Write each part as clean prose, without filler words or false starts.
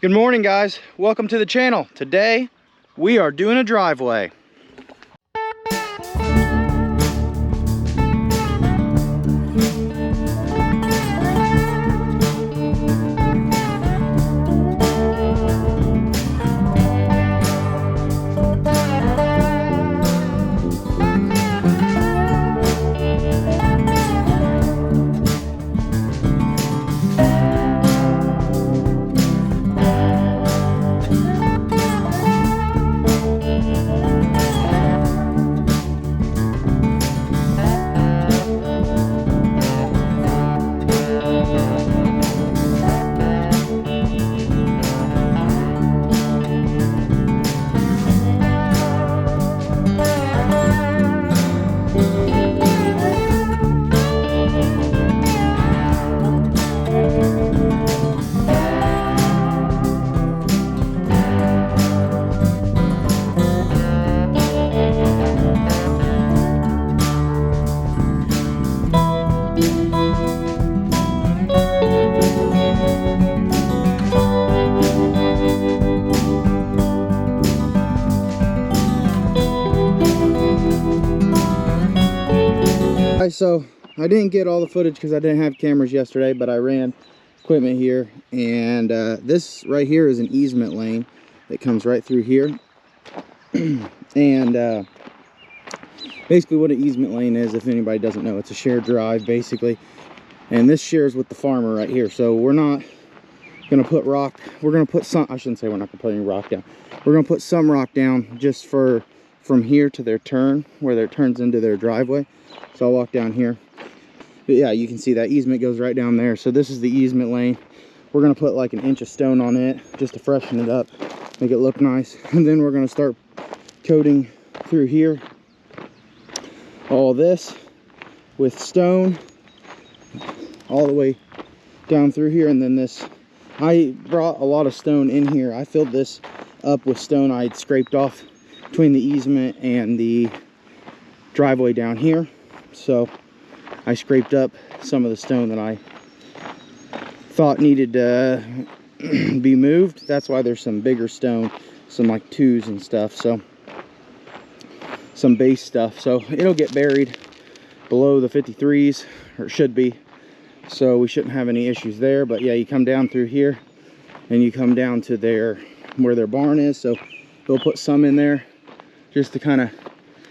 Good morning, guys. Welcome to the channel. Today we are doing a driveway. So I didn't get all the footage because I didn't have cameras yesterday, but I ran equipment here, and this right here is an easement lane that comes right through here. And basically what an easement lane is, if anybody doesn't know, it's a shared drive basically, and this shares with the farmer right here. So we're not gonna put rock, we're gonna put some, I shouldn't say we're not gonna put any rock down, we're gonna put some rock down just for from here to their turn, where it turns into their driveway. So I'll walk down here, but yeah, you can see that easement goes right down there. So this is the easement lane. We're gonna put like an inch of stone on it just to freshen it up, make it look nice, and then we're gonna start coating through here all this with stone all the way down through here. And then this, I brought a lot of stone in here. I filled this up with stone I had scraped off between the easement and the driveway down here. So I scraped up some of the stone that I thought needed to be moved. That's why there's some bigger stone, some like 2s and stuff, so some base stuff. So it'll get buried below the 53s, or it should be, so we shouldn't have any issues there. But yeah, you come down through here and you come down to their, where their barn is. So we'll put some in there just to kind of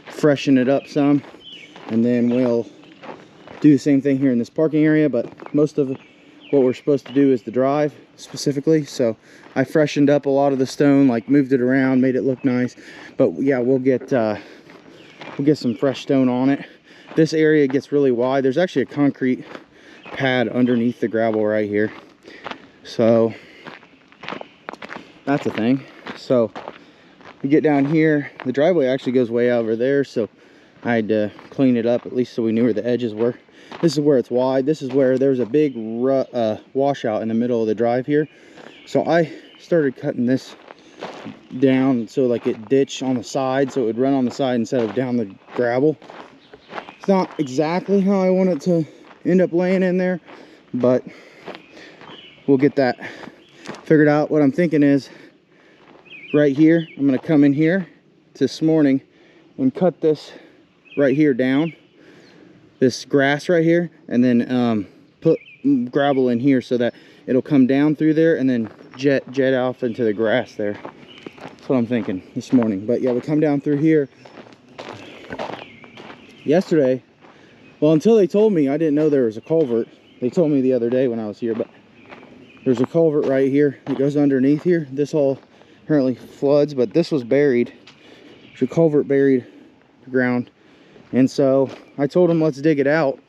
freshen it up some, and then we'll do the same thing here in this parking area. But most of what we're supposed to do is the drive specifically. So I freshened up a lot of the stone, like moved it around, made it look nice. But yeah, we'll get some fresh stone on it. This area gets really wide. There's actually a concrete pad underneath the gravel right here, so that's a thing. So we get down here, the driveway actually goes way over there, so I had to clean it up at least so we knew where the edges were. This is where it's wide. This is where there's a big washout in the middle of the drive here. So I started cutting this down so like it ditch on the side, so it would run on the side instead of down the gravel. It's not exactly how I want it to end up laying in there, but we'll get that figured out. What I'm thinking is, right here, I'm going to come in here this morning and cut this right here down, this grass right here, and then put gravel in here so that it'll come down through there and then jet off into the grass there. That's what I'm thinking this morning. But yeah, we come down through here. Yesterday, well, until they told me, I didn't know there was a culvert. They told me the other day when I was here, but there's a culvert right here that goes underneath here. This all currently floods, but this was buried. There's a culvert buried the ground, and so I told them, let's dig it out,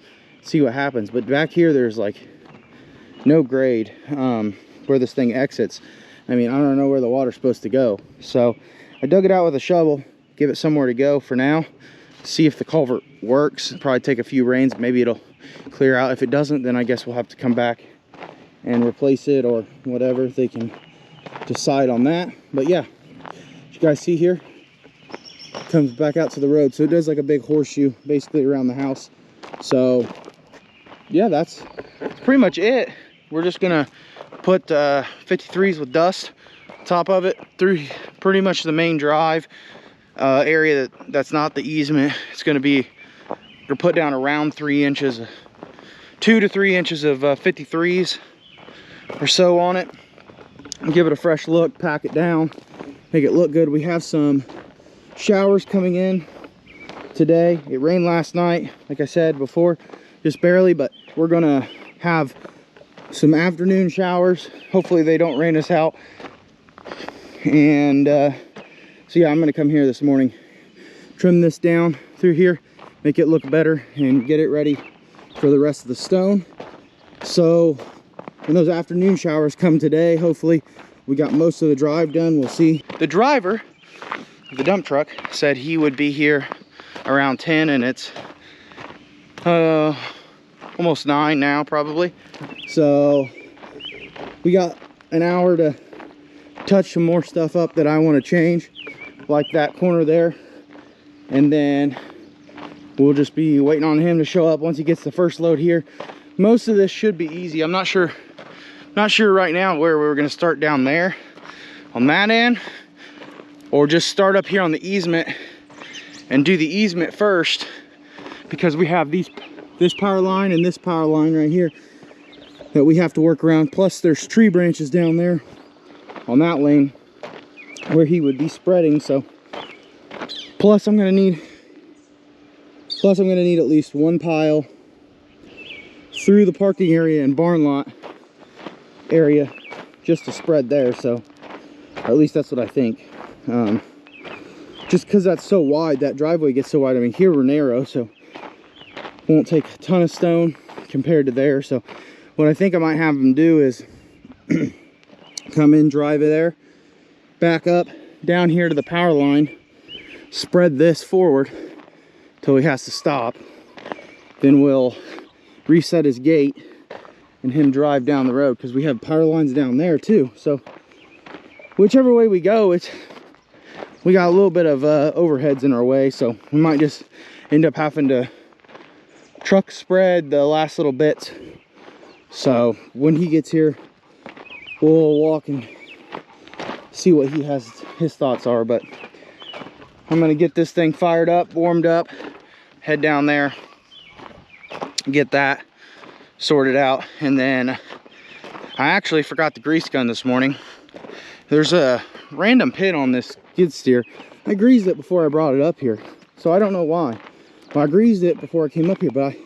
see what happens. But back here there's like no grade where this thing exits. I mean, I don't know where the water's supposed to go, so I dug it out with a shovel, give it somewhere to go for now, see if the culvert works. Probably take a few rains, maybe it'll clear out. If it doesn't, then I guess we'll have to come back and replace it or whatever. They can decide on that. But yeah, you guys see here, comes back out to the road, so it does like a big horseshoe basically around the house. So yeah, that's pretty much it. We're just gonna put 53s with dust top of it through pretty much the main drive area that's not the easement. It's going to be, or put down around 3 inches, 2 to 3 inches of 53s or so on it, and give it a fresh look, pack it down, make it look good. We have some showers coming in today. It rained last night, like I said before, just barely, but we're gonna have some afternoon showers. Hopefully they don't rain us out. And so yeah, I'm gonna come here this morning, trim this down through here, make it look better, and get it ready for the rest of the stone. So when those afternoon showers come today, hopefully we got most of the drive done. We'll see. The driver of the dump truck said he would be here around 10, and it's almost 9 now probably. So we got an hour to touch some more stuff up that I want to change, like that corner there, and then we'll just be waiting on him to show up once he gets the first load here. Most of this should be easy. I'm not sure right now where we're going to start down there on that end, or just start up here on the easement and do the easement first, because we have this power line and this power line right here that we have to work around. Plus there's tree branches down there on that lane where he would be spreading. So plus I'm gonna need at least one pile through the parking area and barn lot area just to spread there. So at least that's what I think. Just because that's so wide, that driveway gets so wide. I mean, here we're narrow, so won't take a ton of stone compared to there. So what I think I might have him do is come in, drive it there, back up down here to the power line, spread this forward till he has to stop. Then we'll reset his gate and him drive down the road, because we have power lines down there too. So whichever way we go, we got a little bit of overheads in our way, so we might just end up having to truck spread the last little bits. So when he gets here, we'll walk and see what his thoughts are. But I'm gonna get this thing fired up, warmed up, head down there, get that sorted out. And then I actually forgot the grease gun this morning. There's a random pit on this skid steer. I greased it before I brought it up here, so I don't know why. Well, I greased it before I came up here, but I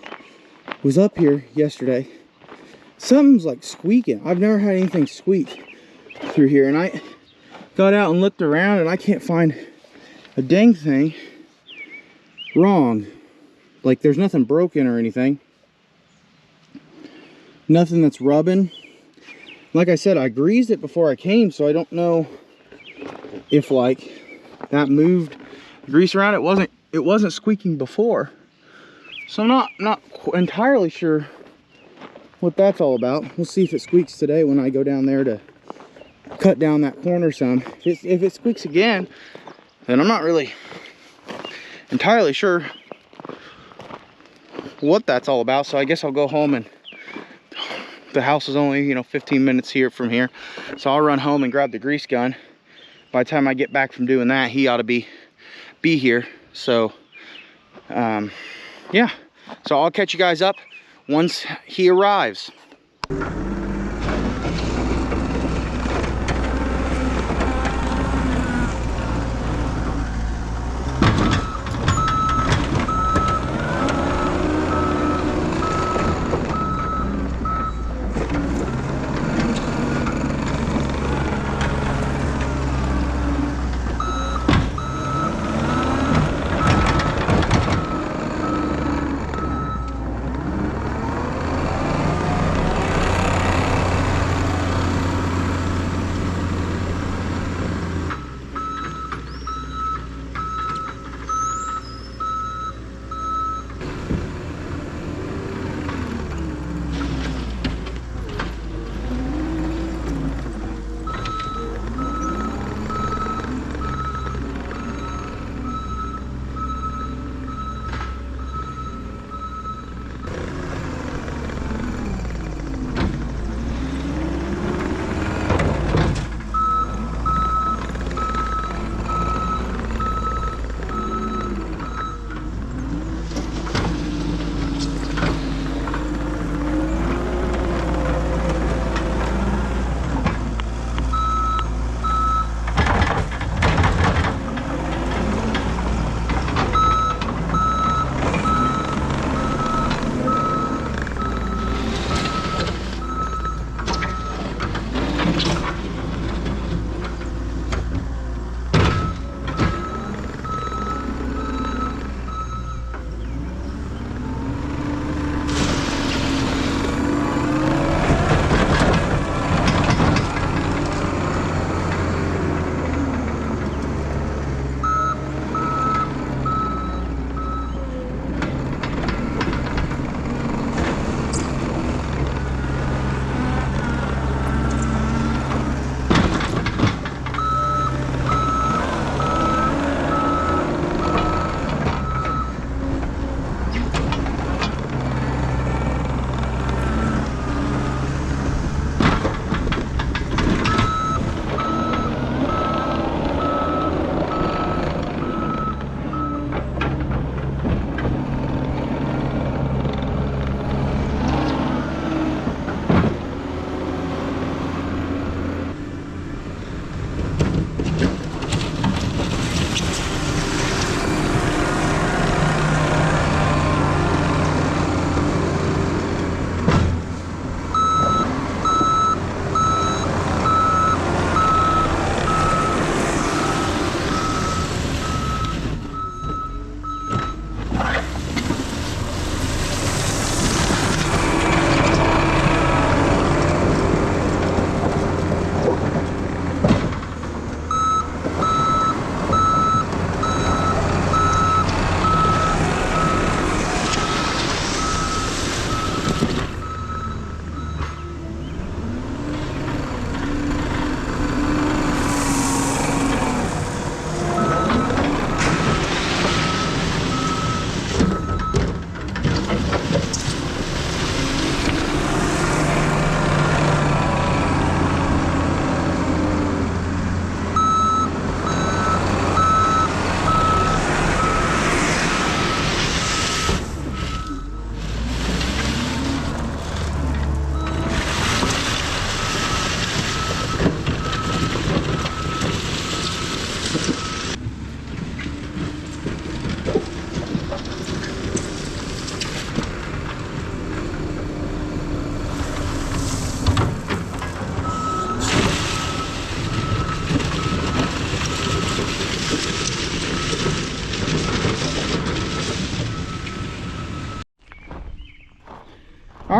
was up here yesterday. Something's like squeaking. I've never had anything squeak through here, and I got out and looked around, and I can't find a dang thing wrong. Like, there's nothing broken or anything. Nothing that's rubbing. Like I said, I greased it before I came, so I don't know if like that moved the grease around. It wasn't squeaking before, so I'm not entirely sure what that's all about. We'll see if it squeaks today when I go down there to cut down that corner some. If it squeaks again, then I'm not really entirely sure what that's all about. So I guess I'll go home, and the house is only 15 minutes here from here, so I'll run home and grab the grease gun. By the time I get back from doing that, he ought to be here. So yeah, so I'll catch you guys up once he arrives.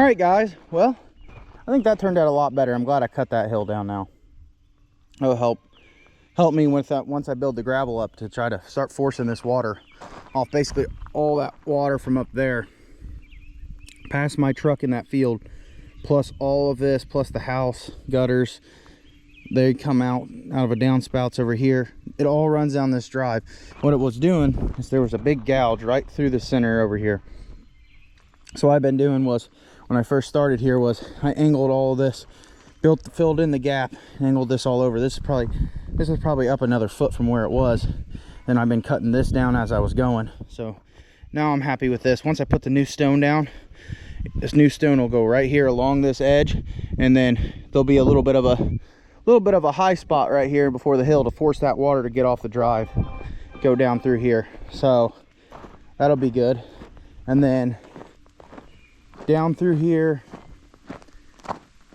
right, guys. Well, I think that turned out a lot better. I'm glad I cut that hill down now. It'll help me with that once I build the gravel up to try to start forcing this water off, basically all that water from up there past my truck in that field, plus all of this, plus the house gutters. They come out of a downspouts over here. It all runs down this drive. What it was doing is there was a big gouge right through the center over here. So what I've been doing was, when I first started here, was I angled all of this, filled in the gap, angled this all over. This is probably up another foot from where it was. Then I've been cutting this down as I was going. So now I'm happy with this. Once I put the new stone down, this new stone will go right here along this edge, and then there'll be a little bit of a high spot right here before the hill to force that water to get off the drive, go down through here. So that'll be good. And then down through here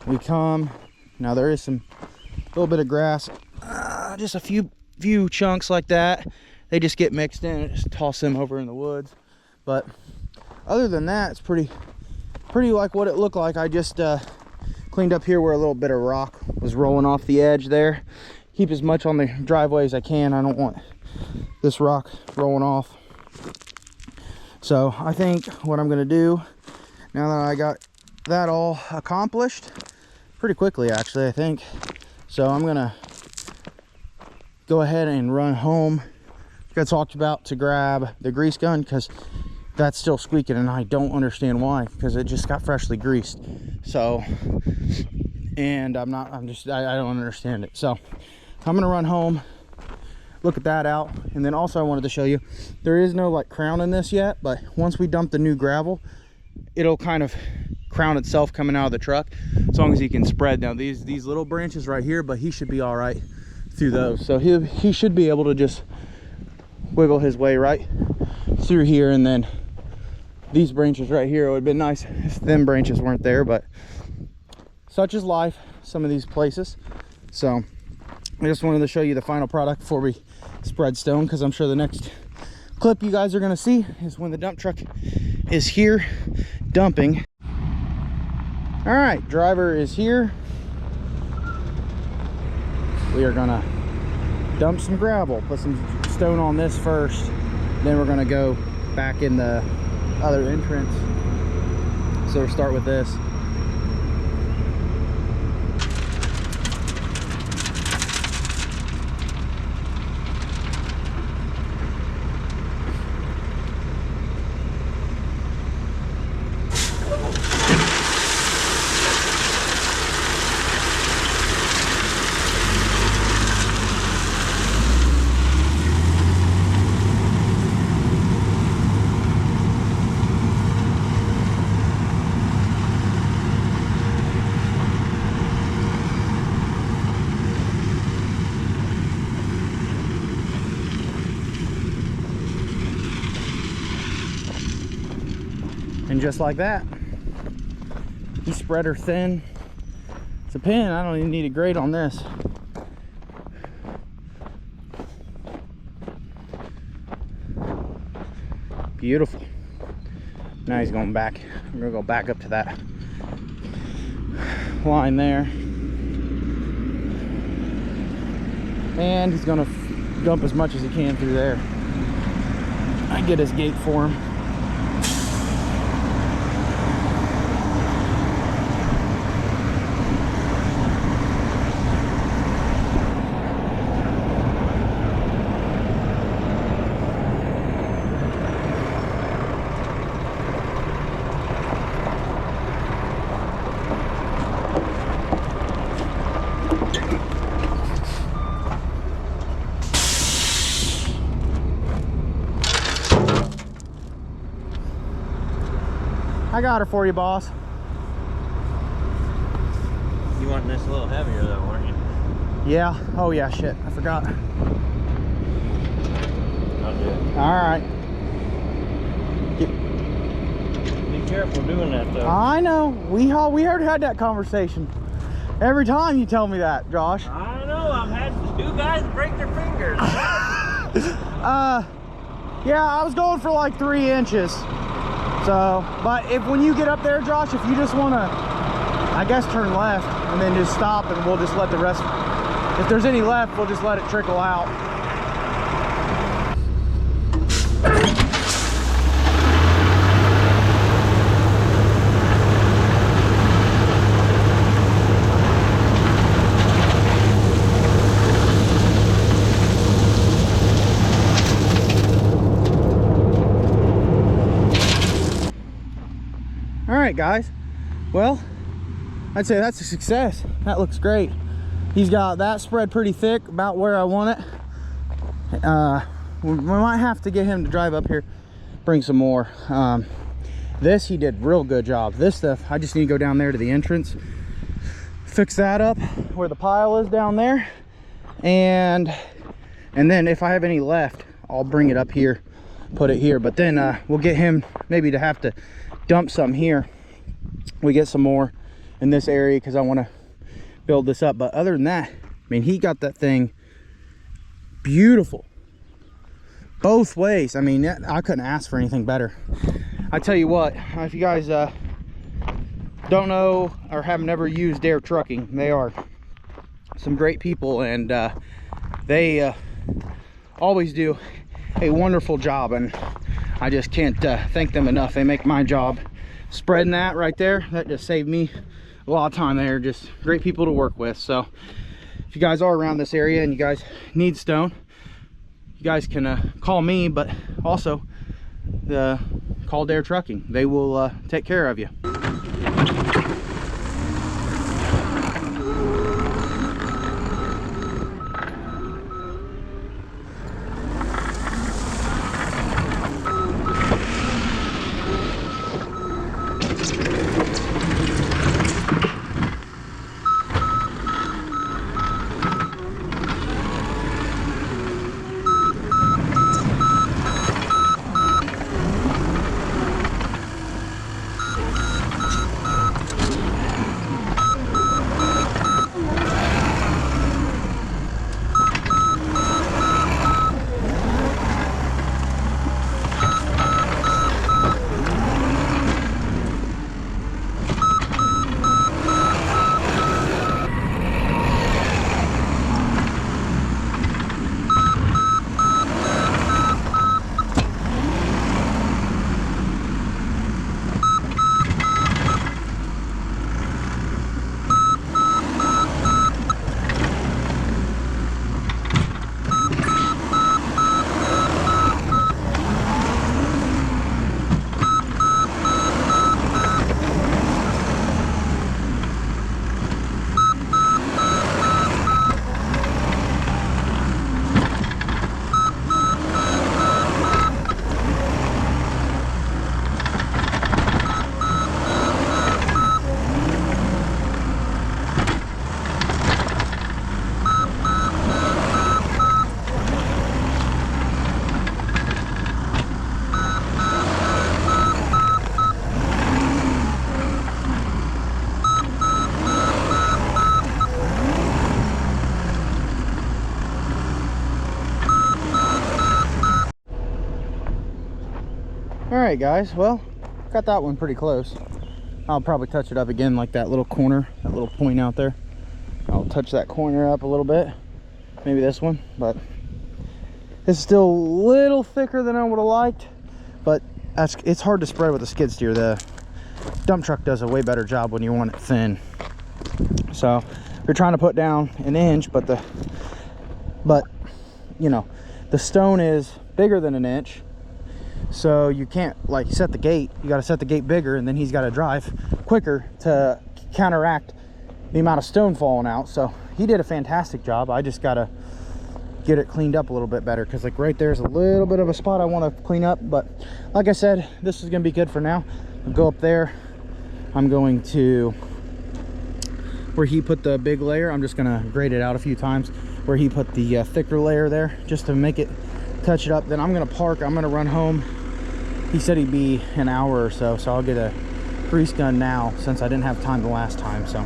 we come. Now there is a little bit of grass, just a few chunks like that. They just get mixed in and just toss them over in the woods. But other than that, it's pretty like what it looked like. I just cleaned up here where a little bit of rock was rolling off the edge there. Keep as much on the driveway as I can. I don't want this rock rolling off. So I think what I'm gonna do, now that I got that all accomplished pretty quickly, actually, I think, so I'm gonna go ahead and run home. I talked about to grab the grease gun because that's still squeaking and I don't understand why, because it just got freshly greased. So, and I don't understand it. So I'm gonna run home, look at that out. And then also I wanted to show you, there is no like crown in this yet, but once we dump the new gravel, it'll kind of crown itself coming out of the truck, as long as he can spread. Now these little branches right here, but he should be all right through those. So he should be able to just wiggle his way right through here. And then these branches right here, it would have been nice if them branches weren't there, but such is life, some of these places. So I just wanted to show you the final product before we spread stone, because I'm sure the next clip you guys are going to see is when the dump truck is here dumping. All right, driver is here. We are gonna dump some gravel, put some stone on this first, then we're gonna go back in the other entrance. So we'll start with this. And just like that, you spread her thin. It's a pin. I don't even need a grate on this. Beautiful. Now he's going back. I'm gonna go back up to that line there, and he's gonna dump as much as he can through there. I get his gate for him. I got her for you, boss. You want this a little heavier though, aren't you? Yeah. Oh yeah, shit. I forgot. I'll do it. Alright. Be careful doing that though. I know. We already had that conversation. Every time you tell me that, Josh. I know. I've had 2 guys break their fingers. Yeah, I was going for like 3 inches. So, but if when you get up there, Josh, if you just want to, I guess, turn left and then just stop, and we'll just let the rest, if there's any left, we'll just let it trickle out. All right, guys, well, I'd say that's a success. That looks great. He's got that spread pretty thick, about where I want it. We might have to get him to drive up here, bring some more. This he did real good job. This stuff, I just need to go down there to the entrance, fix that up where the pile is down there, and then if I have any left, I'll bring it up here, put it here. But then we'll get him maybe to have to dump some here. We get some more in this area because I want to build this up. But other than that, I mean, he got that thing beautiful both ways. I mean, I couldn't ask for anything better. I tell you what, if you guys don't know or have never used Dare Trucking, they are some great people, and they always do a wonderful job, and I just can't thank them enough. They make my job spreading that right there. That just saved me a lot of time. They're just great people to work with. So if you guys are around this area and you guys need stone, you guys can call me, but also call Dare Trucking. They will take care of you. All right, guys, well, got that one pretty close. I'll probably touch it up again, like that little corner, that little point out there. I'll touch that corner up a little bit, maybe this one, but it's still a little thicker than I would have liked, but it's hard to spread with a skid steer. The dump truck does a way better job when you want it thin. So we're trying to put down an inch, but you know, the stone is bigger than an inch. So you can't like set the gate, you got to set the gate bigger, and then he's got to drive quicker to counteract the amount of stone falling out. So he did a fantastic job. I just got to get it cleaned up a little bit better, because like right there's a little bit of a spot I want to clean up. But like I said, this is going to be good for now. I'll go up there. I'm going to, where he put the big layer, I'm just going to grade it out a few times where he put the thicker layer there, just to make it, touch it up. Then I'm going to park, I'm going to run home. He said he'd be an hour or so, so I'll get a grease gun now since I didn't have time the last time. So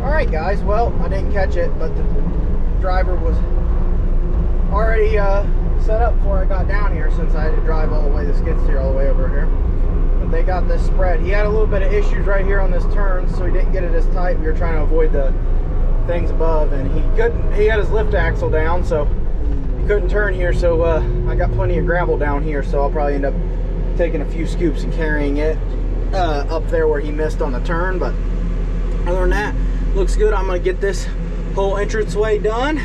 all right, guys, well, I didn't catch it, but the driver was already set up before I got down here, since I had to drive all the way the skid steer all the way over here. But they got this spread. He had a little bit of issues right here on this turn, so he didn't get it as tight. We were trying to avoid the things above, and he couldn't. He had his lift axle down, so he couldn't turn here. So I got plenty of gravel down here, so I'll probably end up taking a few scoops and carrying it up there where he missed on the turn. But other than that, looks good. I'm gonna get this whole entranceway done,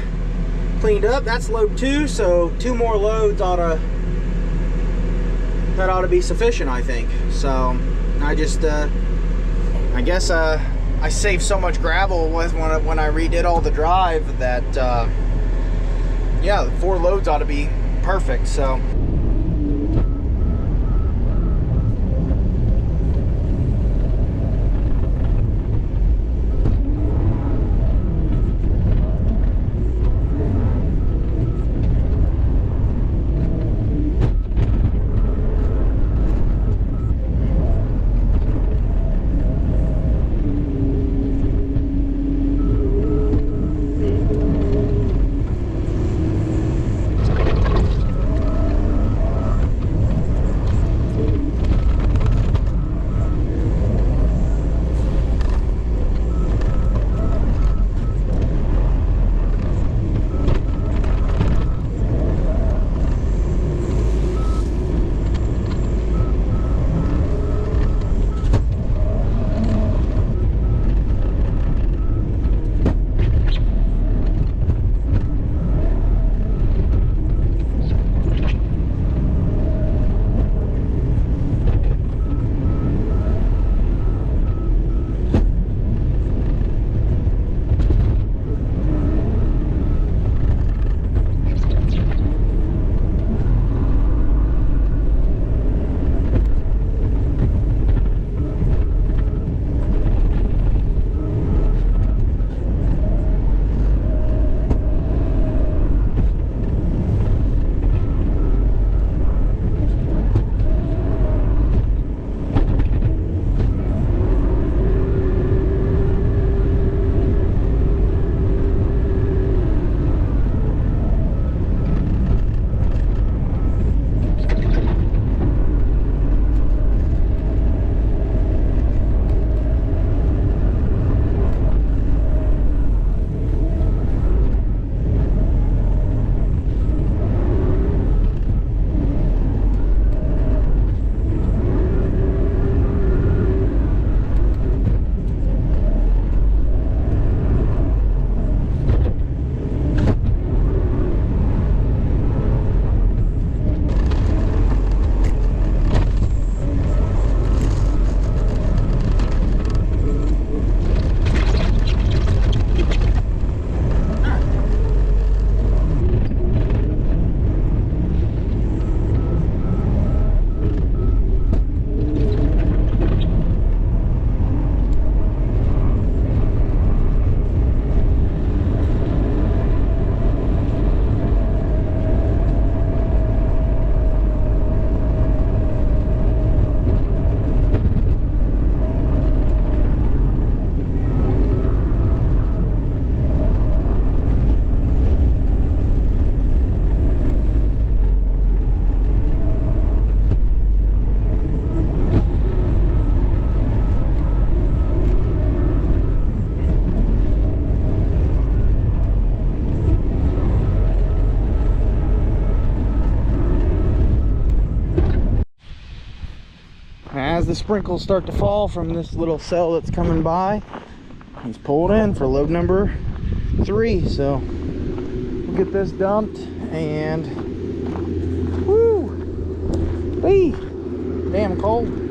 cleaned up. That's load 2, so 2 more loads that ought to be sufficient, I think. So I just I guess I saved so much gravel when I redid all the drive that yeah, 4 loads ought to be perfect. So as the sprinkles start to fall from this little cell that's coming by, he's pulled in for load number 3. So we'll get this dumped and woo, hey, damn cold.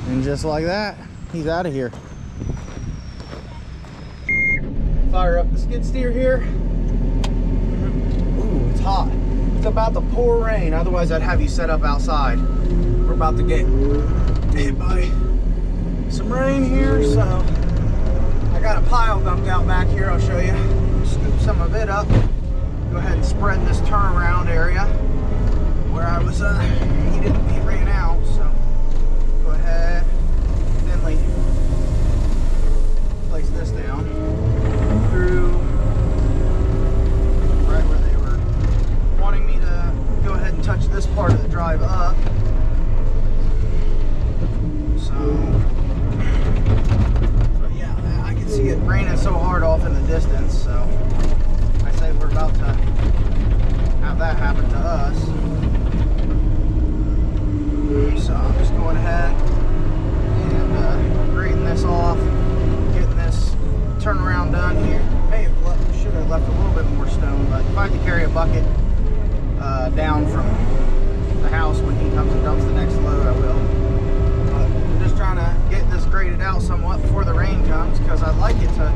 And just like that, he's out of here. Fire up the skid steer here. Ooh, it's hot. It's about to pour rain, otherwise I'd have you set up outside. We're about to get hit by some rain here, so I got a pile dumped out back here. I'll show you. Scoop some of it up. Go ahead and spread this turnaround area where I was he ran out, so go ahead, thinly place this down through right where they were wanting me to go ahead and touch this part of the drive up. So, but yeah, I can see it raining so hard off in the distance, so I say we're about to have that happen to us. So I'm just going ahead and grading this off, getting this turnaround done here. Should have left a little bit more stone, but if I had to carry a bucket down from the house when he comes and dumps the next load, I will. But I'm just trying to get this graded out somewhat before the rain comes, because I'd like it to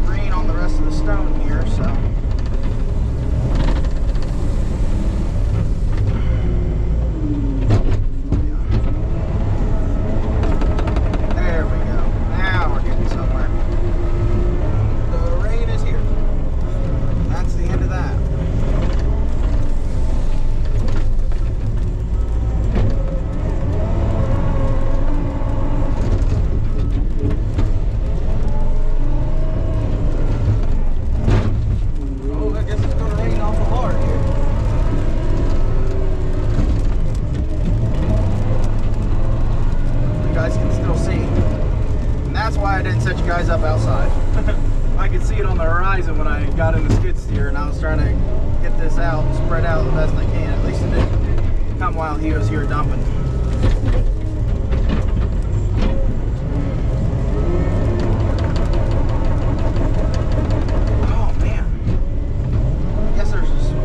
rain on the rest of the stone here. So. Guys up outside. I could see it on the horizon when I got in the skid steer, and I was trying to get this out and spread out the best I can. At least it didn't come while he was here dumping. Oh man, I guess there's just a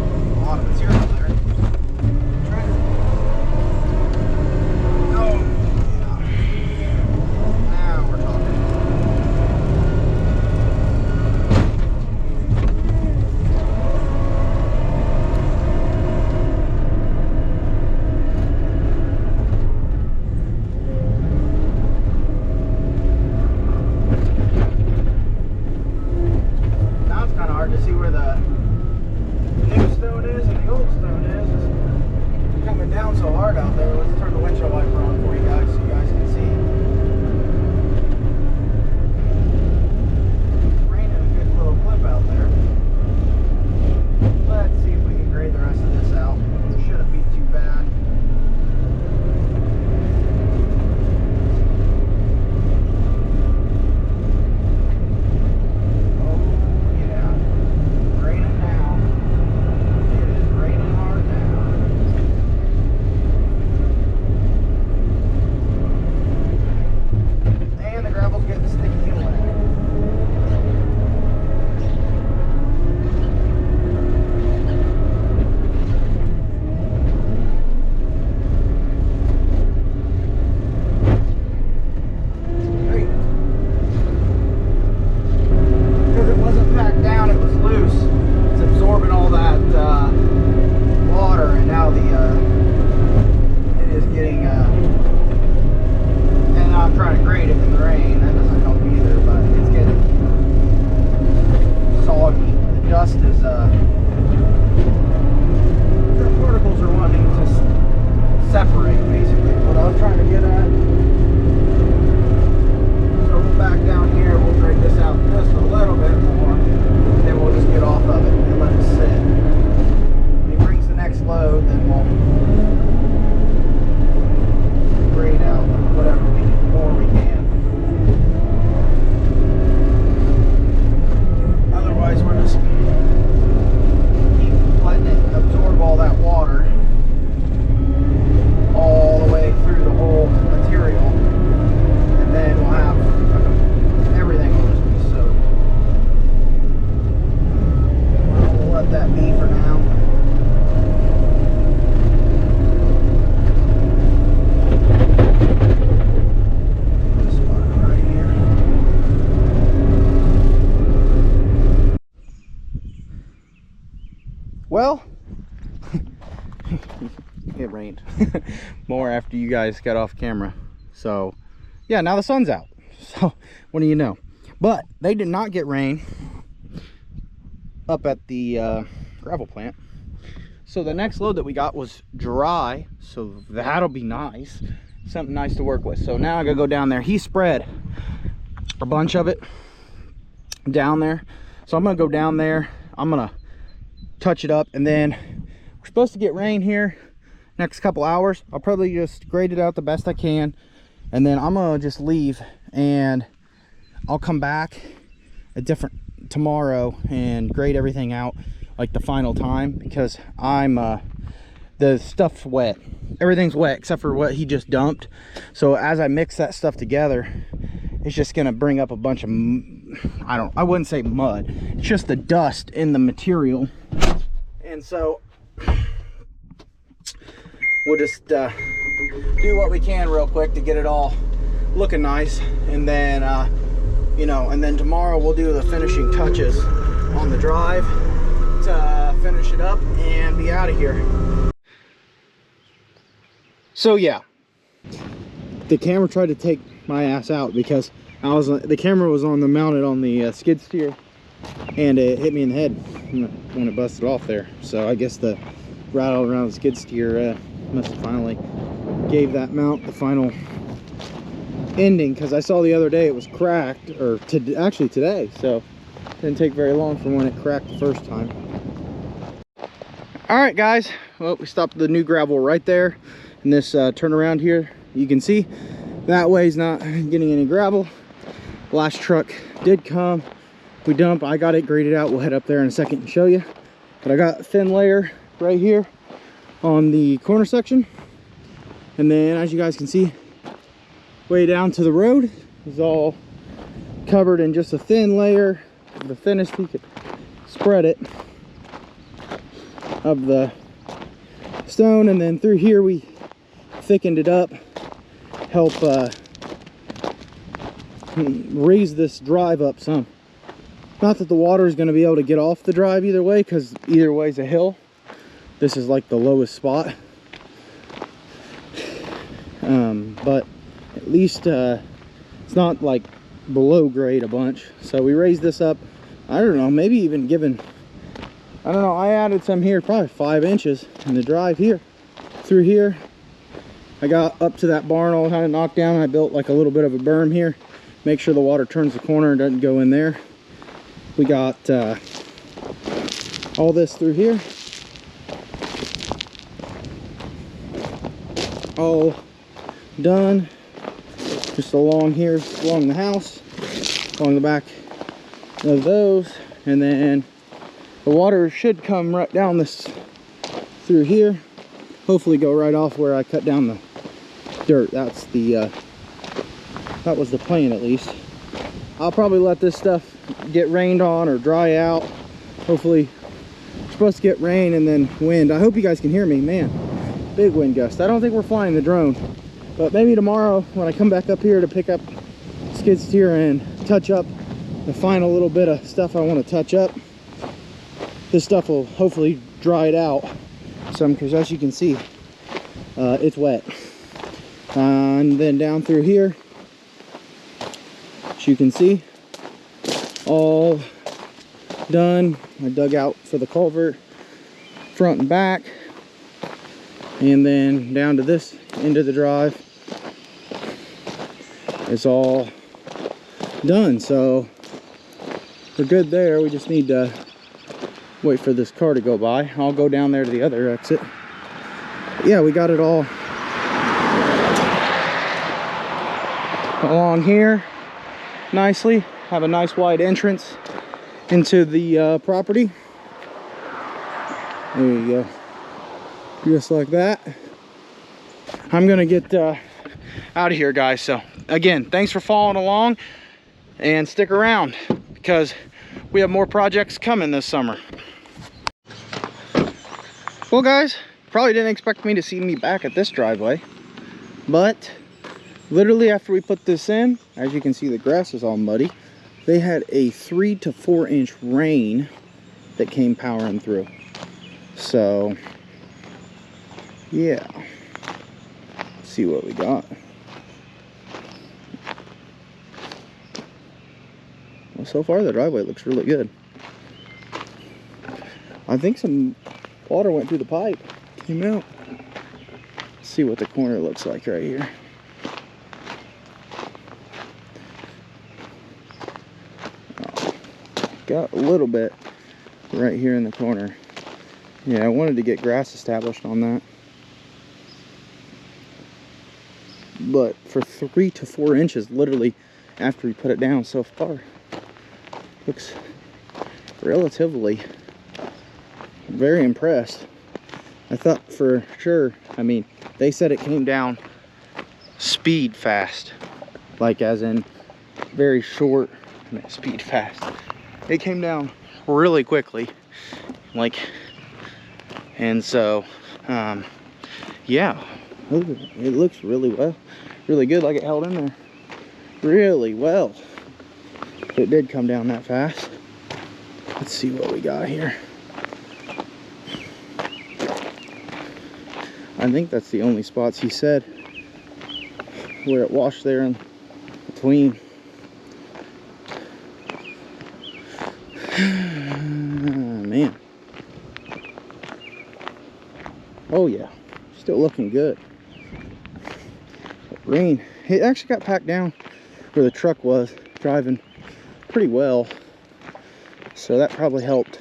lot of material there. Oh yeah. Now we're talking. Well, it rained more after you guys got off camera, so yeah, now the sun's out. So what do you know? But they did not get rain up at the gravel plant. So the next load that we got was dry, so that'll be nice, something nice to work with. So now I gotta go down there. He spread a bunch of it down there, so I'm gonna go down there, I'm gonna touch it up, and then we're supposed to get rain here next couple hours. I'll probably just grade it out the best I can, and then I'm gonna just leave, and I'll come back tomorrow and grade everything out like the final time, because the stuff's wet, everything's wet except for what he just dumped. So as I mix that stuff together, it's just gonna bring up a bunch of, I wouldn't say mud, it's just the dust in the material. And so we'll just do what we can real quick to get it all looking nice, and then you know, and then tomorrow we'll do the finishing touches on the drive to finish it up and be out of here. So yeah, the camera tried to take my ass out because the camera was mounted on the skid steer, and it hit me in the head when it busted off there. So I guess the rattle around the skid steer must have finally gave that mount the final ending, because I saw the other day it was cracked, or actually today, so it didn't take very long from when it cracked the first time. All right guys, well, we stopped the new gravel right there in this turnaround here. You can see that way's not getting any gravel. Last truck did come, we dump, I got it graded out. We'll head up there in a second and show you, but I got a thin layer right here on the corner section, and then as you guys can see, way down to the road is all covered in just a thin layer, the thinnest you could spread it, of the stone. And then through here we thickened it up, help raise this drive up some. Not that the water is going to be able to get off the drive either way, because either way is a hill. This is like the lowest spot, but at least it's not like below grade a bunch. So we raised this up, I don't know, maybe even given, I don't know, I added some here, probably 5 inches in the drive here. Through here I got up to that barn all kind of knocked down, and I built like a little bit of a berm here, make sure the water turns the corner and doesn't go in there. We got all this through here, all done, just along here, along the house, along the back of those, and then the water should come right down this through here, hopefully go right off where I cut down the dirt. That's the that was the plan, at least. I'll probably let this stuff get rained on or dry out. Hopefully we're supposed to get rain and then wind. I hope you guys can hear me, man, big wind gust. I don't think we're flying the drone, but maybe tomorrow when I come back up here to pick up skid steer and touch up the final little bit of stuff I want to touch up, this stuff will hopefully dry it out some, because as you can see, it's wet. And then down through here, as you can see, all done. I dug out for the culvert, front and back, and then down to this end of the drive, it's all done. So we're good there. We just need to wait for this car to go by. I'll go down there to the other exit. But yeah, we got it all along here nicely. Have a nice wide entrance into the property. There you go, just like that. I'm gonna get out of here, guys. So again, thanks for following along, and stick around because we have more projects coming this summer. Well guys, probably didn't expect me to see me back at this driveway, but literally after we put this in, as you can see, the grass is all muddy. They had a 3 to 4 inch rain that came powering through. So yeah, let's see what we got. So far the driveway looks really good. I think some water went through the pipe, came out. Let's see what the corner looks like right here. Oh, got a little bit right here in the corner. Yeah, I wanted to get grass established on that. But for 3 to 4 inches, literally, after we put it down so far, looks relatively, very impressed. I thought for sure, I mean, they said it came down speed fast, like as in very short, speed fast. It came down really quickly, like, and so, yeah, it looks really well, really good, like it held in there really well. It did come down that fast. Let's see what we got here. I think that's the only spots he said where it washed there in between. Man. Oh yeah, still looking good. But rain, it actually got packed down where the truck was driving pretty well, so that probably helped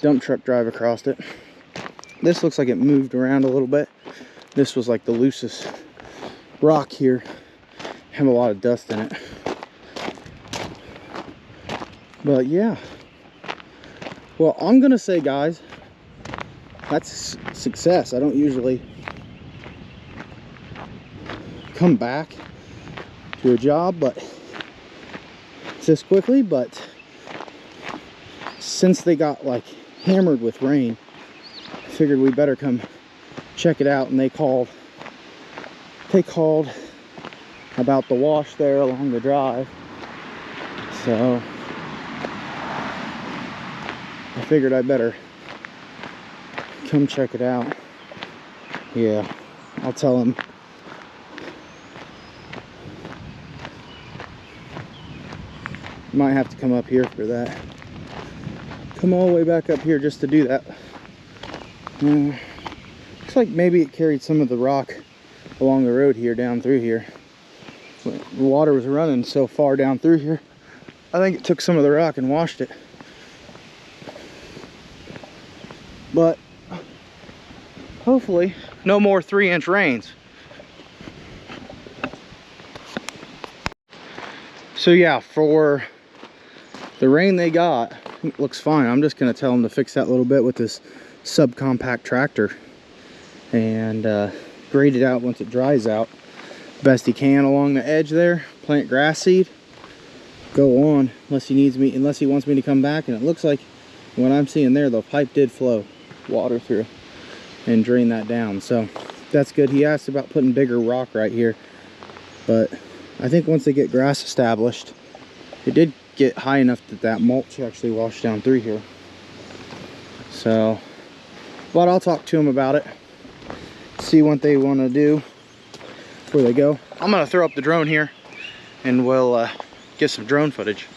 dump truck drive across it. This looks like it moved around a little bit. This was like the loosest rock here. Have a lot of dust in it. But yeah. Well, I'm gonna say, guys, that's success. I don't usually come back to a job but this quickly, but since they got like hammered with rain, I figured we better come check it out. And they called about the wash there along the drive, so I figured I better come check it out. Yeah, I'll tell them. Might have to come up here for that. Come all the way back up here just to do that. Looks like maybe it carried some of the rock along the road here, down through here. The water was running so far down through here, I think it took some of the rock and washed it. But hopefully no more 3-inch rains. So yeah, for the rain they got, it looks fine. I'm just gonna tell them to fix that little bit with this subcompact tractor and grade it out once it dries out best he can along the edge there. Plant grass seed, go on, unless he wants me to come back. And it looks like what I'm seeing there, the pipe did flow water through and drain that down, so that's good. He asked about putting bigger rock right here, but I think once they get grass established, it did get high enough that that mulch actually washed down through here. So, but I'll talk to them about it, see what they want to do before they go. I'm gonna throw up the drone here and we'll get some drone footage.